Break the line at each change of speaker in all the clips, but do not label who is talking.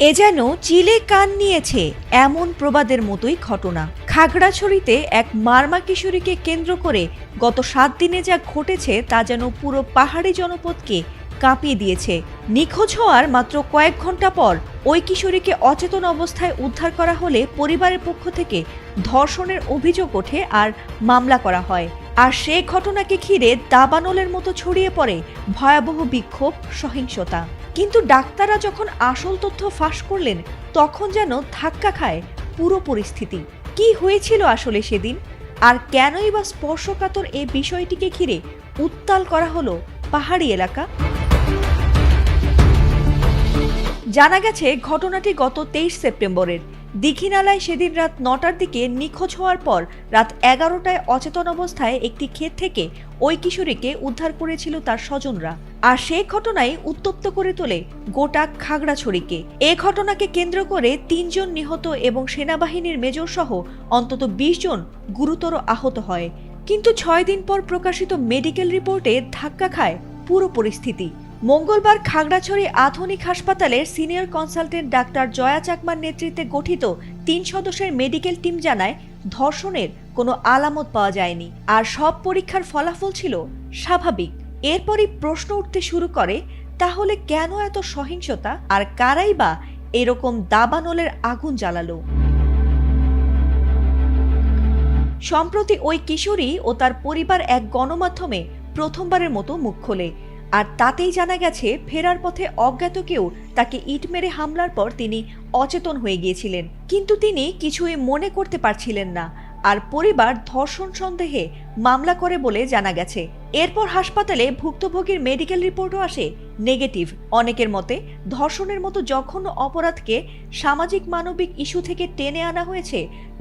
এ যেন চিলে কান নিয়েছে এমন প্রবাদের মতোই ঘটনা। খাগড়াছড়িতে এক মারমা কিশোরীকে কেন্দ্র করে গত 7 দিনে যা ঘটেছে তা যেন পুরো পাহাড়ি জনপদকে কাঁপিয়ে দিয়েছে। নিখোঁজ হওয়ার মাত্র কয়েক ঘন্টা পর ওই কিশোরীকে অচেতন অবস্থায় উদ্ধার করা হলে পরিবারের পক্ষ থেকে ধর্ষণের অভিযোগ ওঠে আর মামলা করা হয়। আর সেই ঘটনাকে ঘিরে দাবানলের মতো ছড়িয়ে পড়ে ভয়াবহ বিক্ষোভ, সহিংসতা। কিন্তু ডাক্তাররা যখন আসল তথ্য ফাঁস করলেন তখন যেন ধাক্কা খায় পুরো পরিস্থিতি। কি হয়েছিল আসলে সেদিন, আর কেনই বা স্পর্শকাতর এই বিষয়টিকে ঘিরে উত্তাল করা হলো পাহাড়ি এলাকা? জানা গেছে ঘটনাটি গত 23 সেপ্টেম্বরের। দীঘিনালায় সেদিন রাত 9টার দিকে নিখোঁজ হওয়ার পর রাত 11টায় অচেতন অবস্থায় একটি ক্ষেত থেকে ওই কিশোরীকে উদ্ধার করেছিল তার স্বজনরা। আর সেই ঘটনায় উত্তপ্ত করে তোলে গোটা খাগড়াছড়িকে। এ ঘটনাকে কেন্দ্র করে 3 জন নিহত এবং সেনাবাহিনীর মেজর সহ অন্তত 20 জন গুরুতর আহত হয়। কিন্তু 6 দিন পর প্রকাশিত মেডিকেল রিপোর্টে ধাক্কা খায় পুরো পরিস্থিতি। মঙ্গলবার খাগড়াছড়ি আধুনিক হাসপাতালের সিনিয়র কনসালটেন্ট ডাক্তার জয়া চাকমার নেতৃত্বে গঠিত 3 সদস্যের মেডিকেল টিম জানায় ধর্ষণের কোনো আলামত পাওয়া যায়নি আর সব পরীক্ষার ফলাফল ছিল স্বাভাবিক। এরপরই প্রশ্ন উঠতে শুরু করে, তাহলে কেন এত সহিংসতা আর কারাই বা এরকম দাবানলের আগুন জ্বালালো? সম্প্রতি ওই কিশোরী ও তার পরিবার এক গণমাধ্যমে প্রথমবারের মতো মুখ খোলে। আর তাতেই জানা গেছে ফেরার পথে অজ্ঞাত কেউ তাকে ইট মেরে হামলার পর তিনি অচেতন হয়ে গিয়েছিলেন, কিন্তু তিনি কিছুই মনে করতে পারছিলেন না। আর পরিবার ধর্ষণ সন্দেহে মামলা করে বলে জানা গেছে। এরপর হাসপাতালে ভুক্তভোগীর মেডিকেল রিপোর্টও আসে নেগেটিভ। অনেকের মতে ধর্ষণের মতো জঘন্য অপরাধকে সামাজিক মানবিক ইস্যু থেকে টেনে আনা হয়েছে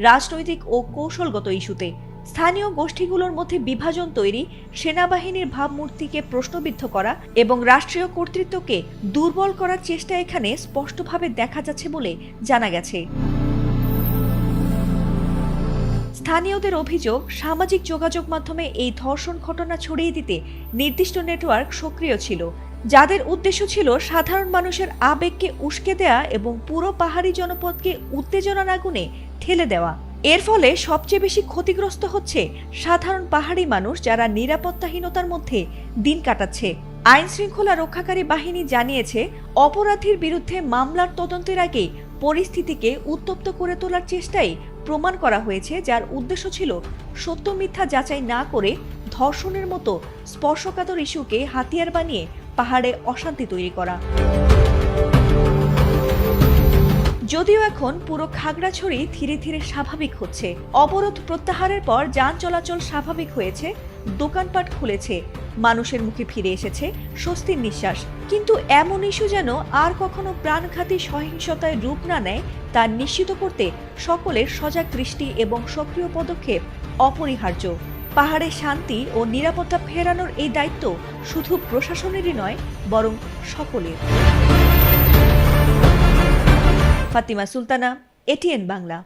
রাজনৈতিক ও কৌশলগত ইস্যুতে। স্থানীয় গোষ্ঠীগুলোর মধ্যে বিভাজন তৈরি, সেনাবাহিনীর ভাবমূর্তিকে প্রশ্নবিদ্ধ করা এবং রাষ্ট্রীয় কর্তৃত্বকে দুর্বল করার চেষ্টা এখানে স্পষ্টভাবে দেখা যাচ্ছে বলে জানা গেছে। স্থানীয়দের অভিযোগ, সামাজিক যোগাযোগ মাধ্যমে এই ধর্ষণ ঘটনা ছড়িয়ে দিতে নির্দিষ্ট নেটওয়ার্ক সক্রিয় ছিল, যাদের উদ্দেশ্য ছিল সাধারণ মানুষের আবেগকে উস্কে দেয়া এবং পুরো পাহাড়ি জনপদকে উত্তেজনার আগুনে ঠেলে দেওয়া। এর ফলে সবচেয়ে বেশি ক্ষতিগ্রস্ত হচ্ছে সাধারণ পাহাড়ি মানুষ, যারা নিরাপত্তাহীনতার মধ্যে দিন কাটাচ্ছে। আইন শৃঙ্খলা রক্ষাকারী বাহিনী জানিয়েছে, অপরাধীর বিরুদ্ধে মামলার তদন্তের আগে পরিস্থিতিকে উত্তপ্ত করে তোলার চেষ্টাই প্রমাণ করা হয়েছে, যার উদ্দেশ্য ছিল সত্য মিথ্যা যাচাই না করে ধর্ষণের মতো স্পর্শকাতর ইস্যুকে হাতিয়ার বানিয়ে পাহাড়ে অশান্তি তৈরি করা। যদিও এখন পুরো খাগড়াছড়ি ধীরে ধীরে স্বাভাবিক হচ্ছে, অবরোধ প্রত্যাহারের পর যান চলাচল স্বাভাবিক হয়েছে, দোকানপাট খুলেছে, মানুষের মুখে ফিরে এসেছে স্বস্তির নিঃশ্বাস। কিন্তু এমন ইস্যু যেন আর কখনো প্রাণঘাতী সহিংসতায় রূপ না নেয় তা নিশ্চিত করতে সকলের সজাগ দৃষ্টি এবং সক্রিয় পদক্ষেপ অপরিহার্য। পাহাড়ে শান্তি ও নিরাপত্তা ফেরানোর এই দায়িত্ব শুধু প্রশাসনেরই নয়, বরং সকলের। ফাতিমা সুলতানা, এটিএন বাংলা।